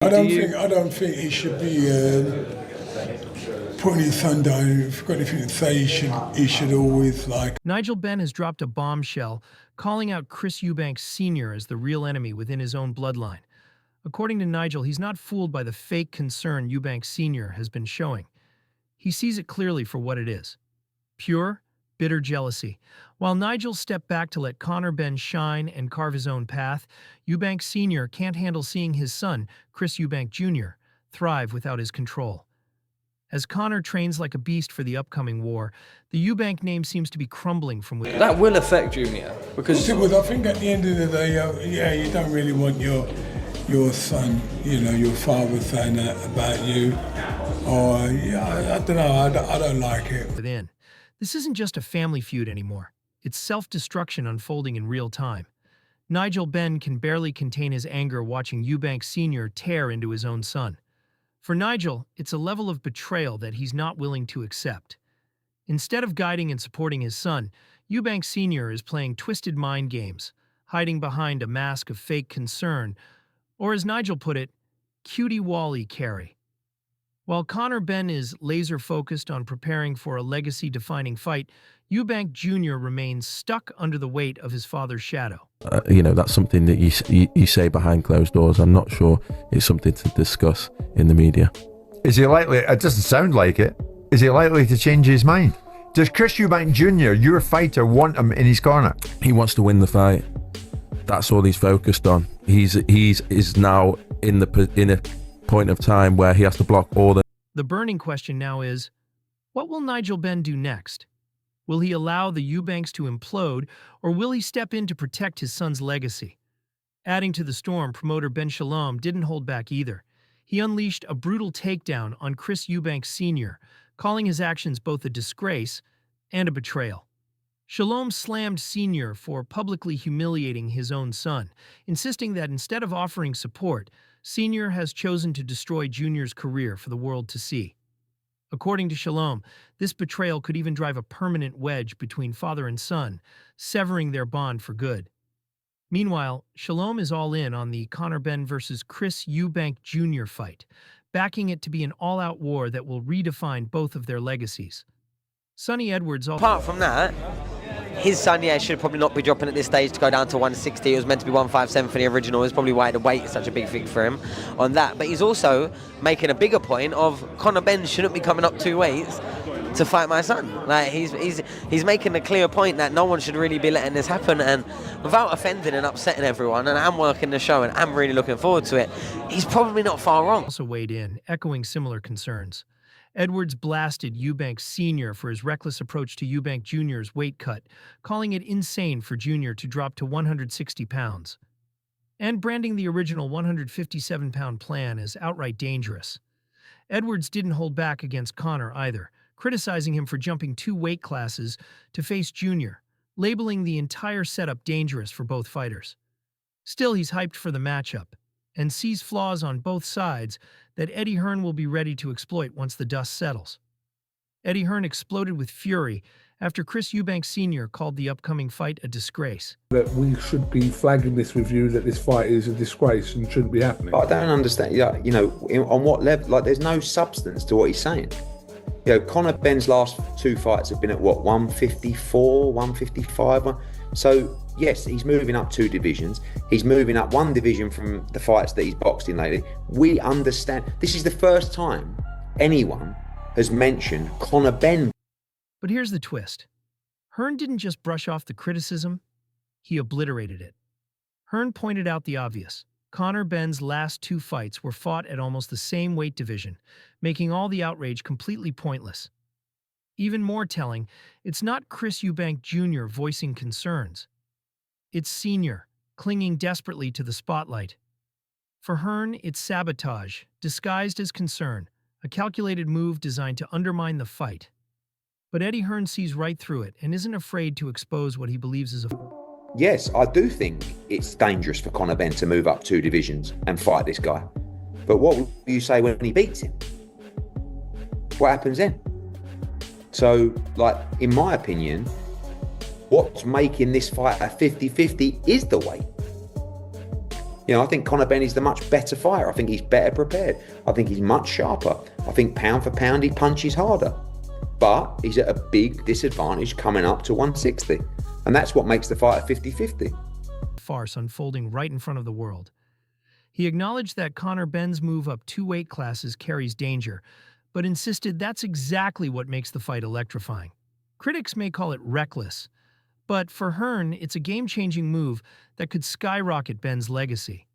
I don't think he should be putting his son down. If you've got anything to say, he should always like. Nigel Benn has dropped a bombshell, calling out Chris Eubank Sr. as the real enemy within his own bloodline. According to Nigel, he's not fooled by the fake concern Eubank Sr. has been showing. He sees it clearly for what it is: pure, bitter jealousy. While Nigel stepped back to let Conor Benn shine and carve his own path, Eubank Sr. can't handle seeing his son, Chris Eubank Jr., thrive without his control. As Conor trains like a beast for the upcoming war, the Eubank name seems to be crumbling from within. That will affect Junior, because I think at the end of the day, you don't really want your son, your father saying that about you, or I don't know, I don't like it. Within. This isn't just a family feud anymore. It's self-destruction unfolding in real time. Nigel Benn can barely contain his anger watching Eubank Sr. tear into his own son. For Nigel, it's a level of betrayal that he's not willing to accept. Instead of guiding and supporting his son, Eubank Sr. is playing twisted mind games, hiding behind a mask of fake concern, or as Nigel put it, cutie Wally carry. While Conor Benn is laser-focused on preparing for a legacy-defining fight, Eubank Jr. remains stuck under the weight of his father's shadow. That's something that you say behind closed doors. I'm not sure it's something to discuss in the media. Is he likely, it doesn't sound like it, is he likely to change his mind? Does Chris Eubank Jr., your fighter, want him in his corner? He wants to win the fight. That's all he's focused on. He's now in a point of time where he has to block all the... The burning question now is, what will Nigel Benn do next? Will he allow the Eubanks to implode, or will he step in to protect his son's legacy? Adding to the storm, promoter Ben Shalom didn't hold back either. He unleashed a brutal takedown on Chris Eubank Sr., calling his actions both a disgrace and a betrayal. Shalom slammed Sr. for publicly humiliating his own son, insisting that instead of offering support, Sr. has chosen to destroy Jr.'s career for the world to see. According to Shalom, this betrayal could even drive a permanent wedge between father and son, severing their bond for good. Meanwhile, Shalom is all in on the Conor Benn versus Chris Eubank Jr. fight, backing it to be an all-out war that will redefine both of their legacies. Sonny Edwards also... Apart from that, his son, should probably not be dropping at this stage to go down to 160. It was meant to be 157 for the original. It's probably why the weight is such a big thing for him on that. But he's also making a bigger point of Conor Benn shouldn't be coming up 2 weights to fight my son. Like he's making a clear point that no one should really be letting this happen, and without offending and upsetting everyone, and I'm working the show and I'm really looking forward to it, he's probably not far wrong. Also weighed in, echoing similar concerns. Edwards blasted Eubank Sr. for his reckless approach to Eubank Jr.'s weight cut, calling it insane for Jr. to drop to 160 pounds, and branding the original 157-pound plan as outright dangerous. Edwards didn't hold back against Conor either, criticizing him for jumping 2 weight classes to face Jr., labeling the entire setup dangerous for both fighters. Still, he's hyped for the matchup, and sees flaws on both sides that Eddie Hearn will be ready to exploit once the dust settles. Eddie Hearn exploded with fury after Chris Eubank Sr. called the upcoming fight a disgrace. That we should be flagging this with you, that this fight is a disgrace and shouldn't be happening. I don't understand, on what level, there's no substance to what he's saying. Conor Benn's last 2 fights have been at 154, 155. So yes, he's moving up 2 divisions. He's moving up 1 division from the fights that he's boxed in lately. We understand. This is the first time anyone has mentioned Conor Benn. But here's the twist. Hearn didn't just brush off the criticism, he obliterated it. Hearn pointed out the obvious. Conor Benn's last 2 fights were fought at almost the same weight division, making all the outrage completely pointless. Even more telling, it's not Chris Eubank Jr. voicing concerns. It's Sr. clinging desperately to the spotlight. For Hearn, it's sabotage, disguised as concern, a calculated move designed to undermine the fight. But Eddie Hearn sees right through it and isn't afraid to expose what he believes is a... Yes, I do think it's dangerous for Conor Benn to move up 2 divisions and fight this guy. But what will you say when he beats him? What happens then? So, in my opinion, what's making this fight a 50-50 is the weight. You know, I think Conor Benn is the much better fighter. I think he's better prepared. I think he's much sharper. I think pound for pound he punches harder. But he's at a big disadvantage coming up to 160. And that's what makes the fight a 50-50. Farce unfolding right in front of the world. He acknowledged that Conor Benn's move up 2 weight classes carries danger, but insisted that's exactly what makes the fight electrifying. Critics may call it reckless, but for Hearn, it's a game-changing move that could skyrocket Benn's legacy.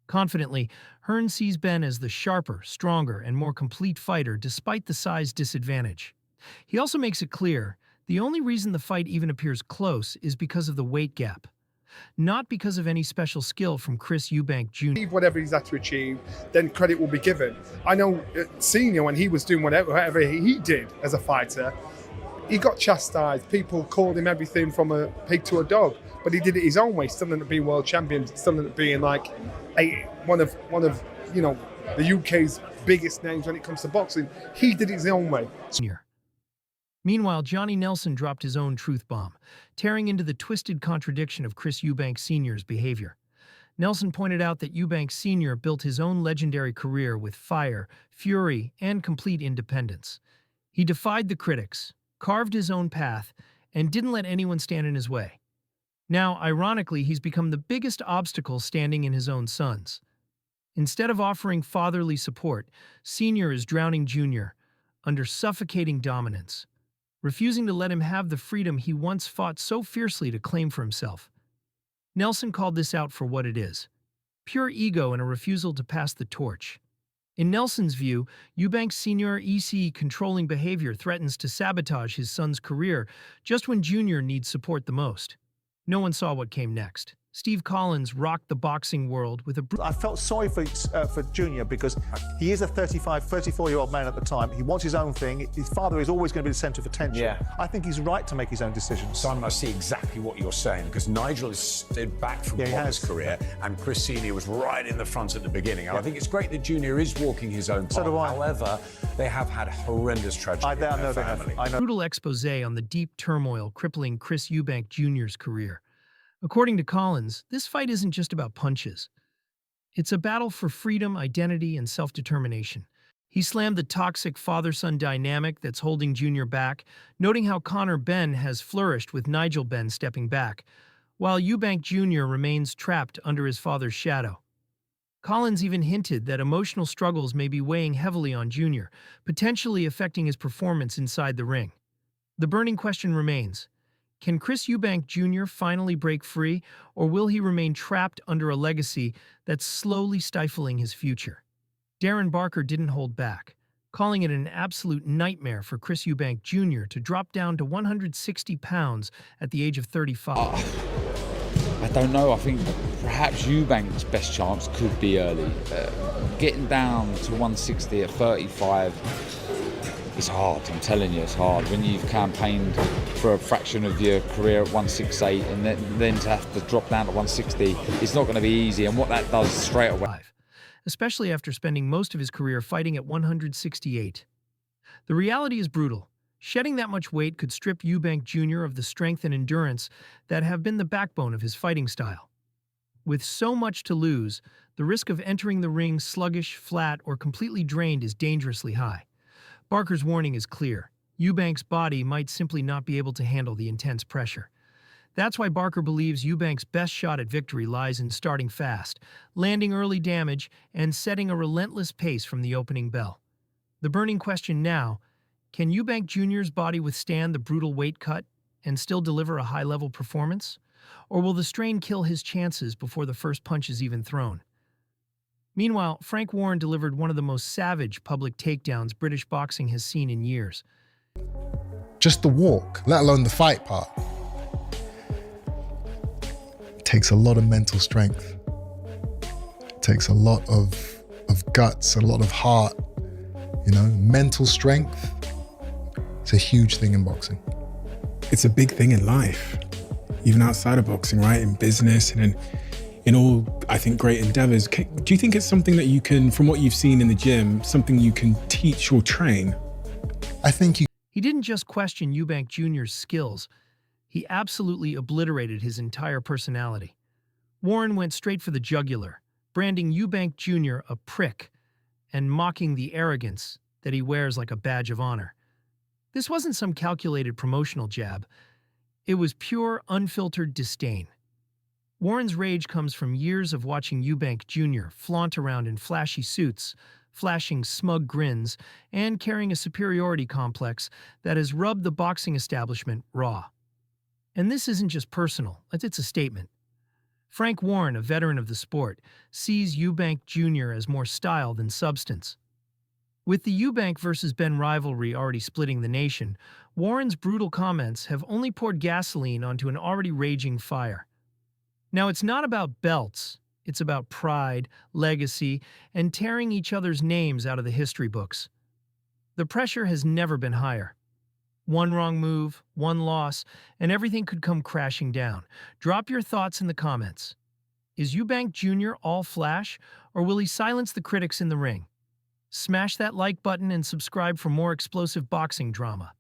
Confidently, Hearn sees Benn as the sharper, stronger, and more complete fighter despite the size disadvantage. He also makes it clear the only reason the fight even appears close is because of the weight gap, not because of any special skill from Chris Eubank Jr. Whatever he's had to achieve, then credit will be given. I know Senior, when he was doing whatever he did as a fighter, he got chastised. People called him everything from a pig to a dog, but he did it his own way. Still ended up being world champion. Still ended up being like one of you know, the UK's biggest names when it comes to boxing. He did it his own way. Meanwhile, Johnny Nelson dropped his own truth bomb, tearing into the twisted contradiction of Chris Eubank Sr.'s behavior. Nelson pointed out that Eubank Sr. built his own legendary career with fire, fury, and complete independence. He defied the critics, carved his own path, and didn't let anyone stand in his way. Now, ironically, he's become the biggest obstacle standing in his own sons. Instead of offering fatherly support, Sr. is drowning Jr. under suffocating dominance, refusing to let him have the freedom he once fought so fiercely to claim for himself. Nelson called this out for what it is: pure ego and a refusal to pass the torch. In Nelson's view, Eubank Sr. EC controlling behavior threatens to sabotage his son's career just when Jr. needs support the most. No one saw what came next. Steve Collins rocked the boxing world with a... I felt sorry for Junior because he is a 34-year-old man at the time. He wants his own thing. His father is always going to be the centre of attention. Yeah. I think he's right to make his own decisions. Simon, I see exactly what you're saying, because Nigel has stood back from his career, and Chris Senior was right in the front at the beginning. And I think it's great that Junior is walking his own path. So do I. However, they have had horrendous tragedy in their family. Brutal expose on the deep turmoil crippling Chris Eubank Jr.'s career. According to Collins, this fight isn't just about punches. It's a battle for freedom, identity, and self-determination. He slammed the toxic father-son dynamic that's holding Junior back, noting how Conor Benn has flourished with Nigel Benn stepping back, while Eubank Jr. remains trapped under his father's shadow. Collins even hinted that emotional struggles may be weighing heavily on Jr., potentially affecting his performance inside the ring. The burning question remains: can Chris Eubank Jr. finally break free, or will he remain trapped under a legacy that's slowly stifling his future? Darren Barker didn't hold back, calling it an absolute nightmare for Chris Eubank Jr. to drop down to 160 pounds at the age of 35. I don't know. I think perhaps Eubank's best chance could be early. Getting down to 160 at 35... it's hard, I'm telling you, it's hard. When you've campaigned for a fraction of your career at 168 and then to have to drop down to 160, it's not going to be easy. And what that does straight away... especially after spending most of his career fighting at 168. The reality is brutal. Shedding that much weight could strip Eubank Jr. of the strength and endurance that have been the backbone of his fighting style. With so much to lose, the risk of entering the ring sluggish, flat, or completely drained is dangerously high. Barker's warning is clear. Eubank's body might simply not be able to handle the intense pressure. That's why Barker believes Eubank's best shot at victory lies in starting fast, landing early damage, and setting a relentless pace from the opening bell. The burning question now: can Eubank Jr.'s body withstand the brutal weight cut and still deliver a high-level performance? Or will the strain kill his chances before the first punch is even thrown? Meanwhile, Frank Warren delivered one of the most savage public takedowns British boxing has seen in years. Just the walk, let alone the fight part, takes a lot of mental strength. It takes a lot of guts, a lot of heart, mental strength. It's a huge thing in boxing. It's a big thing in life, even outside of boxing, right? In business and in all, I think, great endeavors. Do you think it's something that you can, from what you've seen in the gym, something you can teach or train? I think He didn't just question Eubank Jr.'s skills, he absolutely obliterated his entire personality. Warren went straight for the jugular, branding Eubank Jr. a prick and mocking the arrogance that he wears like a badge of honor. This wasn't some calculated promotional jab. It was pure, unfiltered disdain. Warren's rage comes from years of watching Eubank Jr. flaunt around in flashy suits, flashing smug grins, and carrying a superiority complex that has rubbed the boxing establishment raw. And this isn't just personal, it's a statement. Frank Warren, a veteran of the sport, sees Eubank Jr. as more style than substance. With the Eubank versus Benn rivalry already splitting the nation, Warren's brutal comments have only poured gasoline onto an already raging fire. Now, it's not about belts. It's about pride, legacy, and tearing each other's names out of the history books. The pressure has never been higher. One wrong move, one loss, and everything could come crashing down. Drop your thoughts in the comments. Is Eubank Jr. all flash, or will he silence the critics in the ring? Smash that like button and subscribe for more explosive boxing drama.